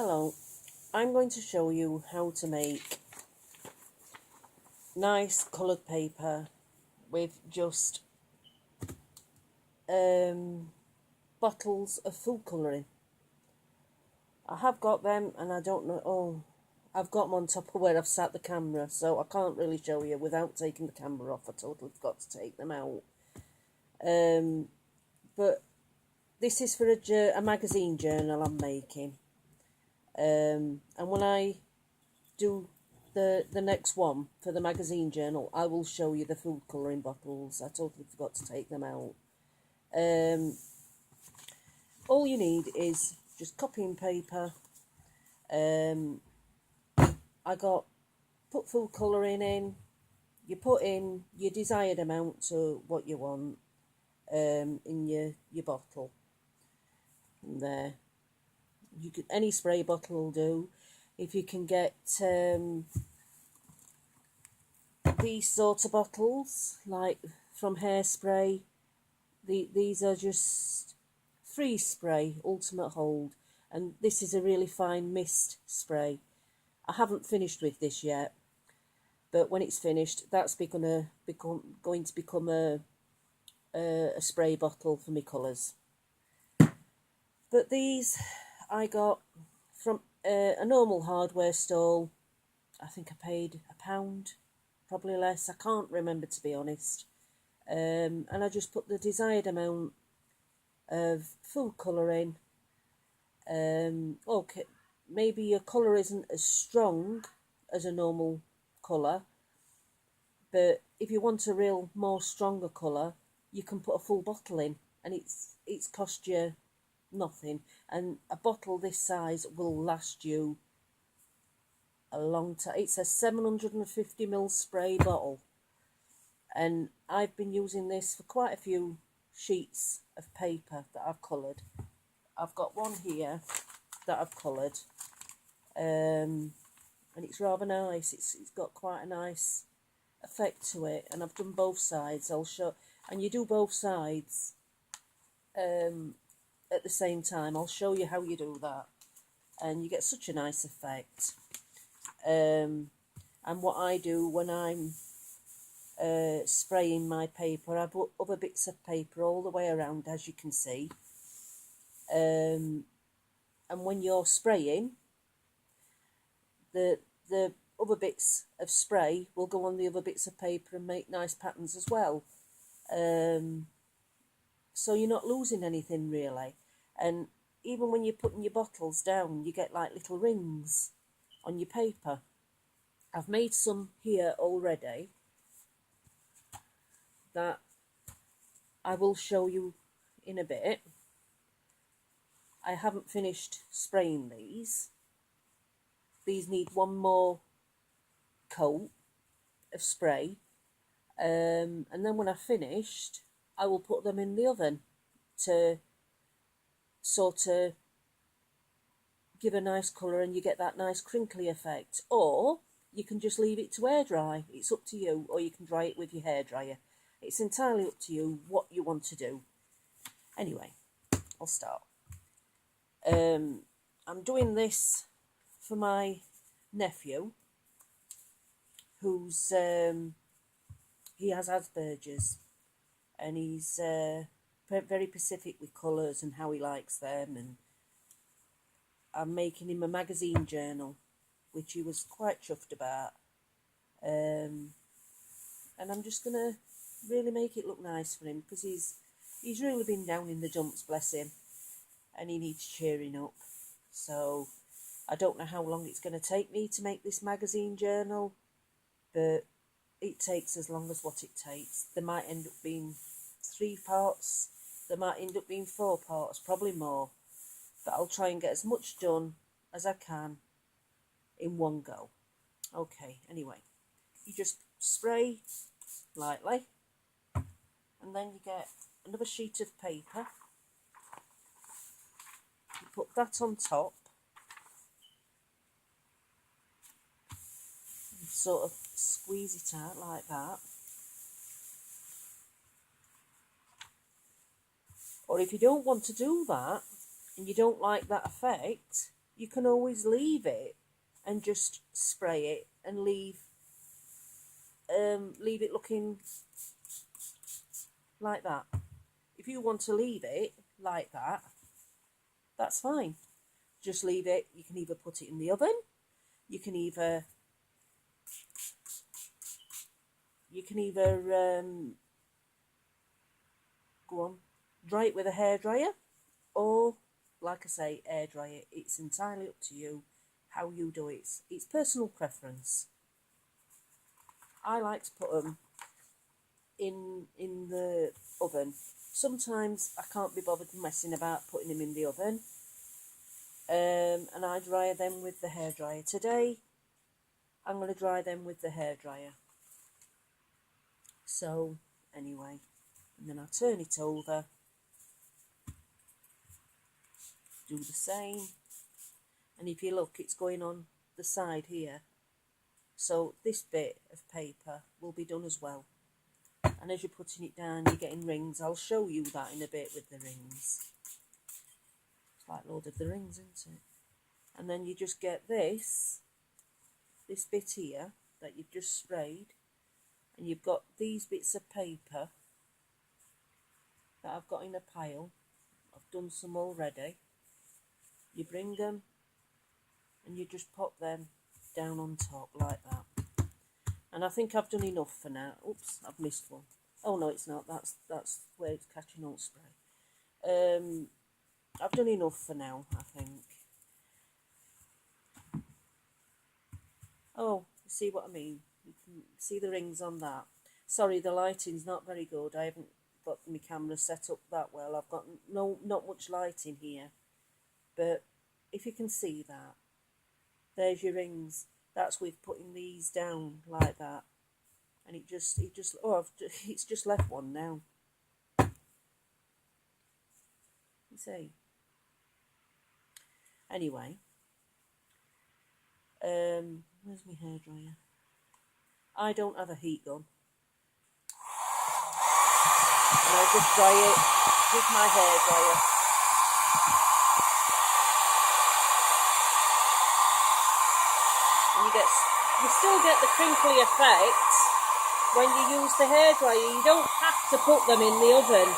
Hello, I'm going to show you how to make nice coloured paper with just bottles of food colouring. I have got them and I don't know, I've got them on top of where I've sat the camera, so I can't really show you without taking the camera off. I totally forgot to take them out. But this is for a magazine journal I'm making. And when I do the next one for the magazine journal, I will show you the food colouring bottles. I totally forgot to take them out. All you need is just copying paper. I got put food colouring in. You put in your desired amount to what you want in your bottle. And there, you can, any spray bottle will do. If you can get these sort of bottles, like from Hairspray, these are just freeze spray, ultimate hold, and this is a really fine mist spray. I haven't finished with this yet, but when it's finished, that's going to become a spray bottle for my colours. But these I got from a normal hardware stall. I think I paid £1, probably less. I can't remember, to be honest. And I just put the desired amount of food colouring. Okay, maybe your colour isn't as strong as a normal colour, but if you want a real more stronger colour, you can put a full bottle in, and it's cost you nothing. And a bottle this size will last you a long time. It's a 750ml spray bottle, and I've been using this for quite a few sheets of paper that I've coloured. I've got one here that I've coloured, and it's rather nice. It's got quite a nice effect to it, and I've done both sides. I'll show, and you do both sides at the same time. I'll show you how you do that, and you get such a nice effect. And what I do when I'm spraying my paper, I put other bits of paper all the way around, as you can see. And when you're spraying, the other bits of spray will go on the other bits of paper and make nice patterns as well. So you're not losing anything really. And even when you're putting your bottles down, you get like little rings on your paper. I've made some here already that I will show you in a bit. I haven't finished spraying these. These need one more coat of spray, and then when I've finished, I will put them in the oven to sort of give a nice colour, and you get that nice crinkly effect. Or you can just leave it to air dry. It's up to you, or you can dry it with your hairdryer. It's entirely up to you what you want to do. Anyway, I'll start. I'm doing this for my nephew, who's he has Asperger's, and he's very specific with colours and how he likes them, and I'm making him a magazine journal, which he was quite chuffed about, and I'm just gonna really make it look nice for him, because he's really been down in the dumps, bless him, and he needs cheering up. So I don't know how long it's going to take me to make this magazine journal, but it takes as long as what it takes. There might end up being 3 parts, there might end up being 4 parts, probably more, but I'll try and get as much done as I can in one go. Okay, anyway, you just spray lightly, and then you get another sheet of paper. You put that on top, and sort of squeeze it out like that. Or if you don't want to do that, and you don't like that effect, you can always leave it and just spray it and leave it looking like that. If you want to leave it like that, that's fine. Just leave it. You can either put it in the oven, you can either go on, dry it with a hairdryer, or like I say, air dry it. It's entirely up to you how you do it. It's personal preference. I like to put them in the oven. Sometimes I can't be bothered messing about putting them in the oven, and I dry them with the hairdryer. Today I'm going to dry them with the hairdryer. So anyway, and then I turn it over, do the same, and if you look, it's going on the side here, so this bit of paper will be done as well. And as you're putting it down, you're getting rings. I'll show you that in a bit with the rings. It's like Lord of the Rings, isn't it? And then you just get this bit here that you've just sprayed, and you've got these bits of paper that I've got in a pile. I've done some already. You bring them and you just pop them down on top like that. And I think I've done enough for now. Oops, I've missed one. Oh no, it's not. That's where it's catching all spray. I've done enough for now, I think. Oh, you see what I mean? You can see the rings on that. Sorry, the lighting's not very good. I haven't got my camera set up that well. I've got not much light in here. But if you can see that, there's your rings. That's with putting these down like that. And it's just left one now. You see? Anyway, where's my hairdryer? I don't have a heat gun. And I just dry it with my hairdryer. And you still get the crinkly effect when you use the hairdryer. You don't have to put them in the oven.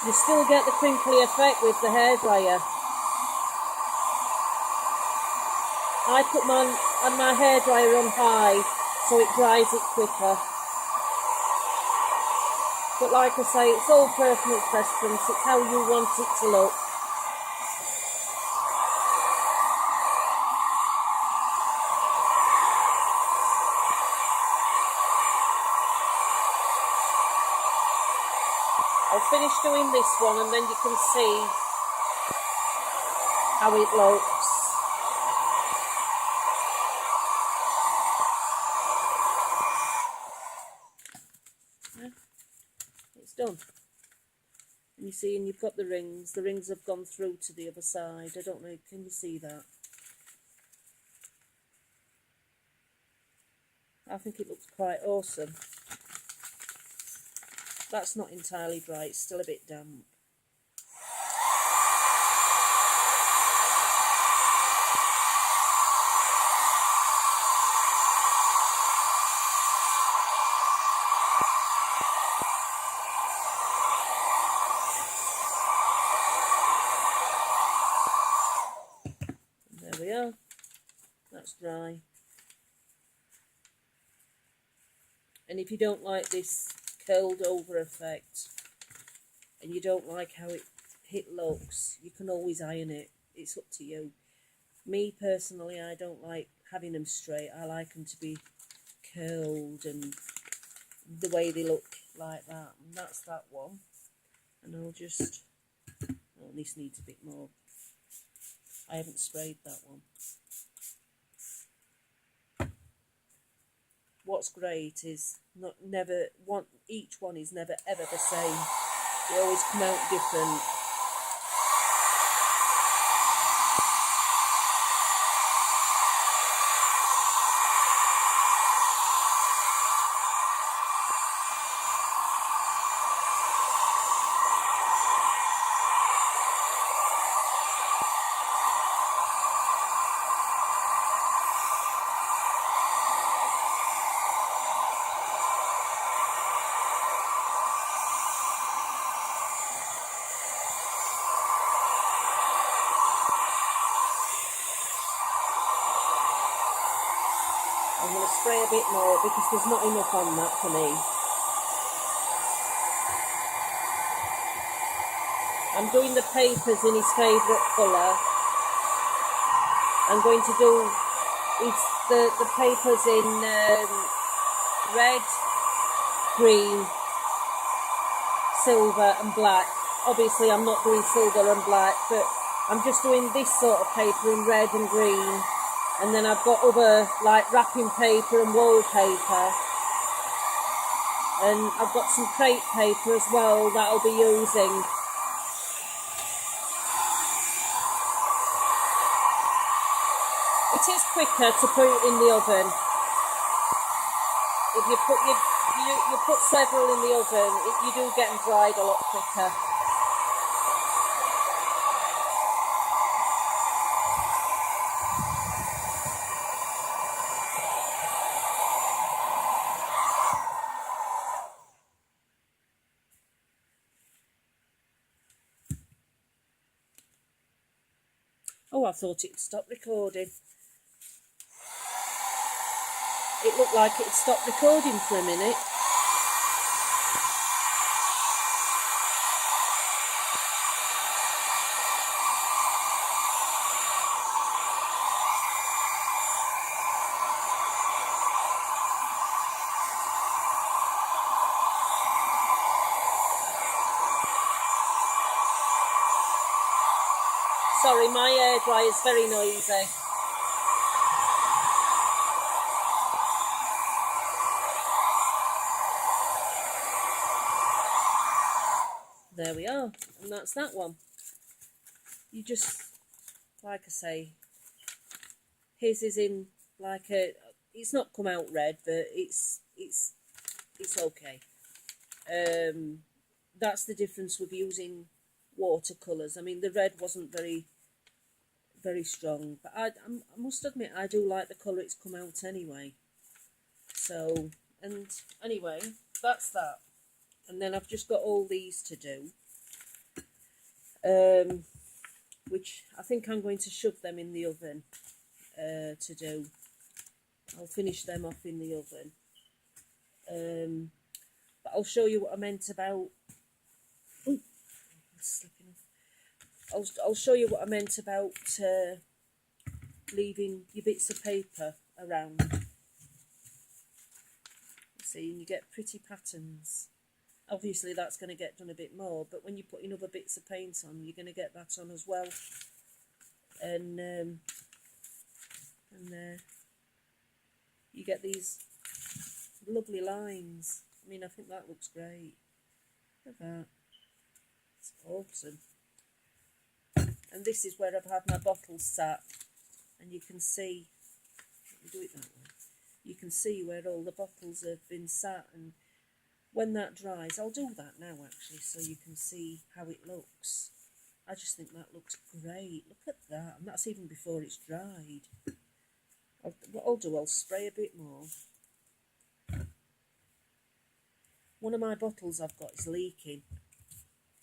You still get the crinkly effect with the hairdryer. I put my hairdryer on high so it dries it quicker. But like I say, it's all personal preference. It's how you want it to look. I'll finish doing this one and then you can see how it looks. It's done. And you see, and you've got the rings. The rings have gone through to the other side. I don't know, can you see that? I think it looks quite awesome. That's not entirely dry, it's still a bit damp. And there we are, that's dry. And if you don't like this curled over effect and you don't like how it looks, you can always iron it. It's up to you. Me personally, I don't like having them straight. I like them to be curled and the way they look like that. And that's that one. And I'll just, oh, this needs a bit more. I haven't sprayed that one. What's great is each one is never ever the same. They always come out different. I'm going to spray a bit more because there's not enough on that for me. I'm doing the papers in his favourite colour. I'm going to do the papers in red, green, silver and black. Obviously I'm not doing silver and black, but I'm just doing this sort of paper in red and green, and then I've got other like wrapping paper and wallpaper, and I've got some crepe paper as well that I'll be using. It is quicker to put it in the oven. If you put several in the oven, you do get them dried a lot quicker. Oh, I thought it'd stop recording. It looked like it stopped recording for a minute. Sorry, my hairdryer is very noisy. There we are, and that's that one. You just, like I say, his is in like a, it's not come out red, but it's okay. That's the difference with using watercolours. I mean, the red wasn't very strong, but I must admit I do like the colour it's come out anyway. So, and anyway, that's that. And then I've just got all these to do, which I think I'm going to shove them in the oven to do. I'll finish them off in the oven. But I'll show you what I meant about... Ooh, it's slipping off. I'll show you what I meant about leaving your bits of paper around. See, and you get pretty patterns. Obviously that's going to get done a bit more, but when you put in other bits of paint on, you're going to get that on as well. And you get these lovely lines. I mean, I think that looks great. Look at that. It's awesome. And this is where I've had my bottles sat, and you can see, let me do it that way, you can see where all the bottles have been sat, and when that dries, I'll do that now actually, so you can see how it looks. I just think that looks great. Look at that, and that's even before it's dried. What I'll do, I'll spray a bit more. One of my bottles I've got is leaking,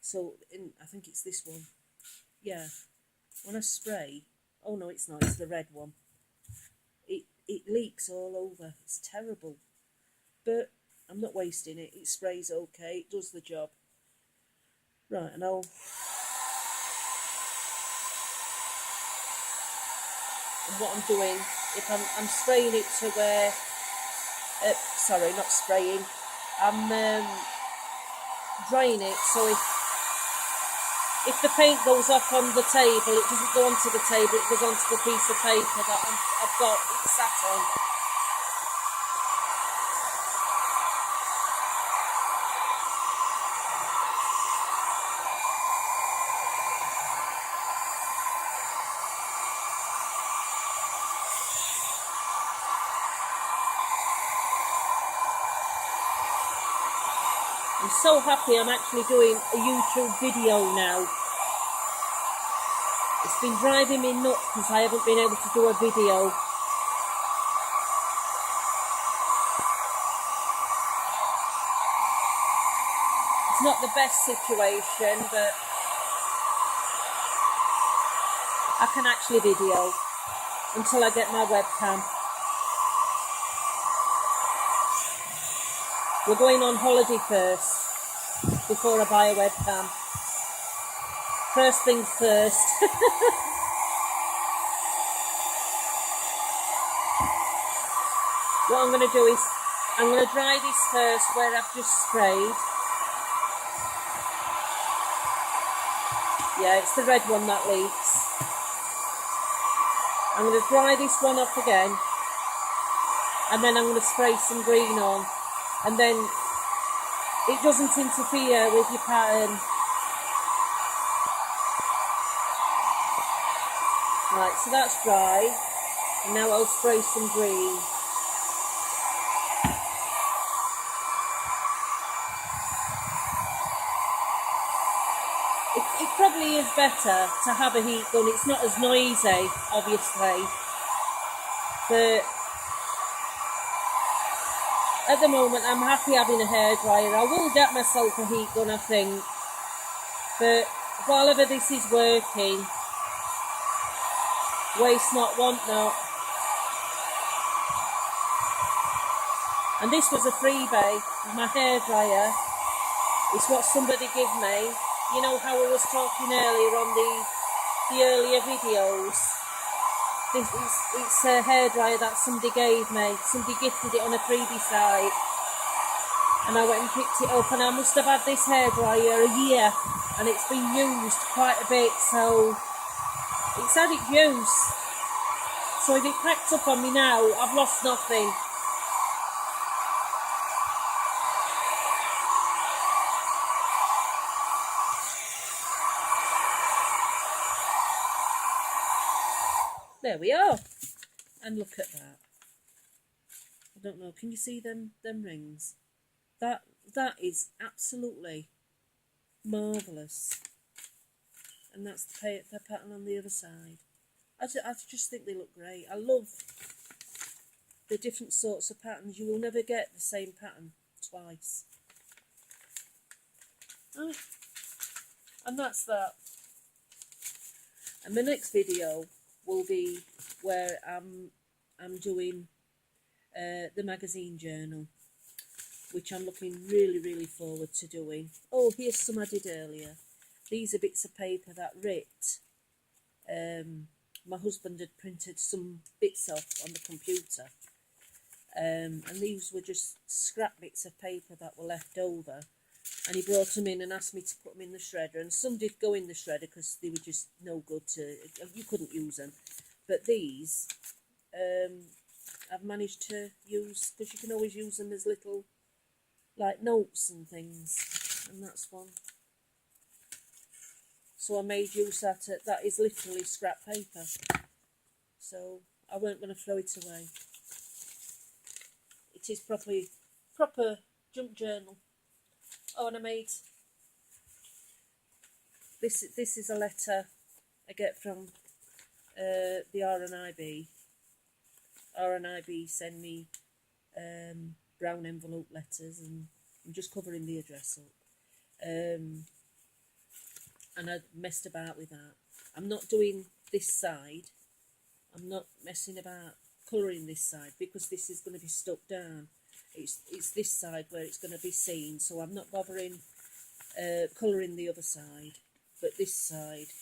so I think it's this one. Yeah, when I spray, oh no it's not, it's the red one. It leaks all over, it's terrible. But I'm not wasting it, it sprays okay, it does the job. Right, and and what I'm doing, if I'm spraying it to where, sorry, not spraying, I'm drying it, so if the paint goes off on the table, it doesn't go onto the table, it goes onto the piece of paper that I've got it sat on. I'm so happy I'm actually doing a YouTube video now. It's been driving me nuts because I haven't been able to do a video. It's not the best situation, but I can actually video until I get my webcam. We're going on holiday first before I buy a webcam. First things first. What I'm going to do is I'm going to dry this first where I've just sprayed. Yeah, it's the red one that leaks. I'm going to dry this one off again, and then I'm going to spray some green on, and then it doesn't interfere with your pattern. Right, so that's dry, and now I'll spray some green. It probably is better to have a heat gun. It's not as noisy, obviously, but at the moment I'm happy having a hairdryer. I will get myself a heat gun, I think, but while ever this is working, waste not, want not. And this was a freebie, my hairdryer. It's what somebody gave me. You know how I was talking earlier on the earlier videos? It's a hairdryer that somebody gave me. Somebody gifted it on a freebie site. And I went and picked it up, and I must have had this hairdryer a year, and it's been used quite a bit, so it's had its use. So if it packed up on me now, I've lost nothing. There we are. And look at that. I don't know, can you see them rings? That is absolutely marvellous. And that's the pattern on the other side. I just think they look great. I love the different sorts of patterns. You will never get the same pattern twice. Oh, and that's that. And my next video will be where I'm doing the magazine journal, which I'm looking really forward to doing. Oh, here's some I did earlier. These are bits of paper that Rit, my husband had printed some bits off on the computer, and these were just scrap bits of paper that were left over, and he brought them in and asked me to put them in the shredder, and some did go in the shredder because they were just no good to, you couldn't use them, but these I've managed to use, because you can always use them as little like notes and things, and that's one. So I made use of that. That is literally scrap paper, so I weren't going to throw it away. It is proper junk journal. Oh, and I made this. This is a letter I get from the RNIB. RNIB send me brown envelope letters, and I'm just covering the address up. And I messed about with that. I'm not doing this side. I'm not messing about colouring this side, because this is going to be stuck down. It's this side where it's going to be seen, so I'm not bothering colouring the other side, but this side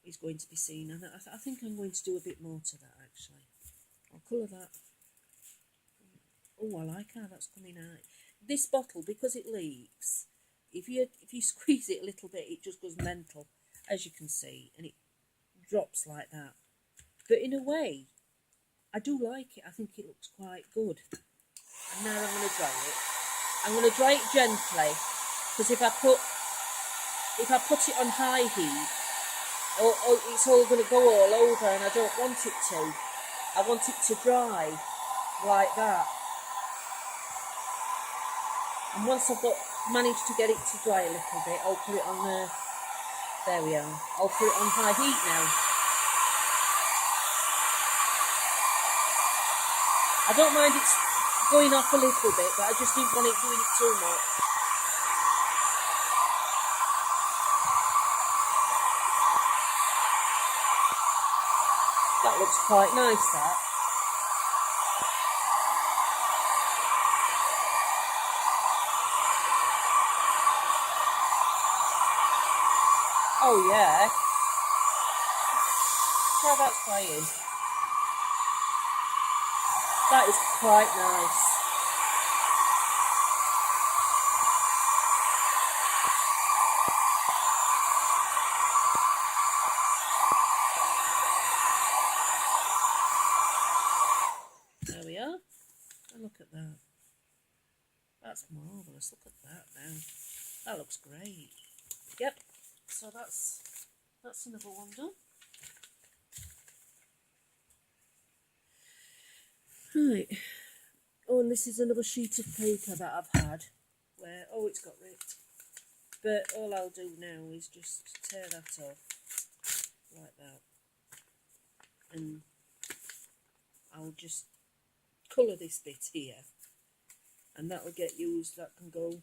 is going to be seen, and I think I'm going to do a bit more to that actually. I'll colour that. Oh, I like how that's coming out. This bottle, because it leaks, if you squeeze it a little bit, it just goes mental, as you can see, and it drops like that. But in a way, I do like it. I think it looks quite good. And now I'm going to dry it. I'm going to dry it gently, because if I put it on high heat, it's all going to go all over, and I don't want it to. I want it to dry like that. And once I've managed to get it to dry a little bit, I'll put it on there we are. I'll put it on high heat now. I don't mind it going off a little bit, but I just didn't want it doing it too much. That looks quite nice, that. Oh yeah. How that's playing. That is quite nice. There we are. And look at that. That's marvellous. Look at that now. That looks great. Yep. So that's another one done. Right. Oh, and this is another sheet of paper that I've had where, oh, it's got ripped. But all I'll do now is just tear that off like that. And I'll just colour this bit here. And that'll get used, that can go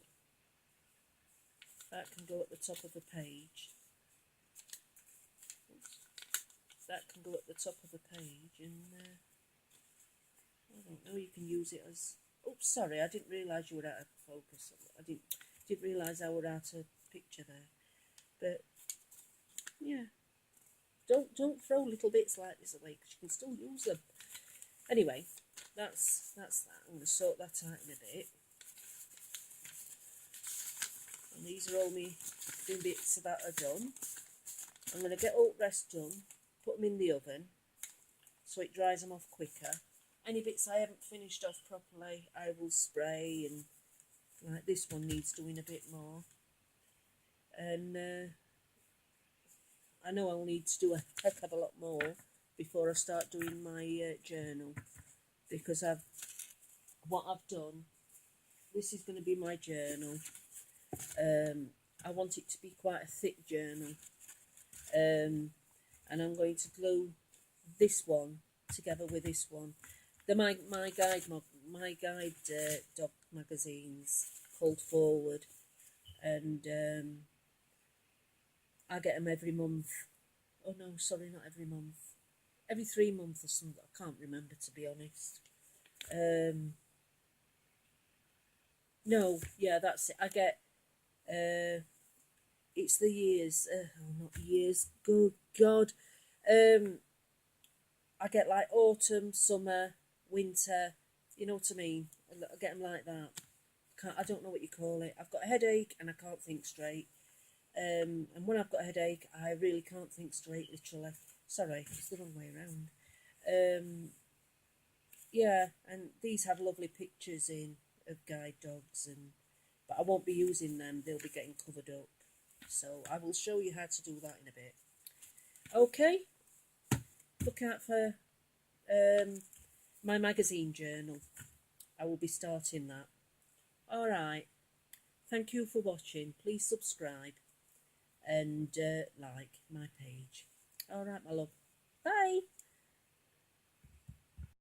at the top of the page. Oops. That can go at the top of the page, and I don't know, you can use it as, oops, sorry, I didn't realise you were out of focus. I didn't realise I were out of picture there. But yeah, don't throw little bits like this away, because you can still use them. Anyway, that's that. I'm going to sort that out in a bit. And these are all my bits that are done. I'm going to get all the rest done, put them in the oven so it dries them off quicker. Any bits I haven't finished off properly, I will spray, and like this one needs doing a bit more. And I know I'll need to do a heck of a lot more before I start doing my journal, because what I've done, this is going to be my journal. I want it to be quite a thick journal, and I'm going to glue this one together with this one. They're my guide dog magazines called Forward, and I get them every month. Oh no, sorry, not every month. Every 3 months or something. I can't remember, to be honest. No, yeah, that's it. I get it's the years. Oh, not years. Good God. I get like autumn, summer, winter. You know what I mean? I get them like that. I don't know what you call it. I've got a headache and I can't think straight. And when I've got a headache, I really can't think straight, literally. Sorry, it's the wrong way around. Yeah, and these have lovely pictures in of guide dogs, but I won't be using them. They'll be getting covered up. So I will show you how to do that in a bit. Okay, look out for my magazine journal. I will be starting that. Alright, thank you for watching. Please subscribe and like my page. Alright, my love. Bye.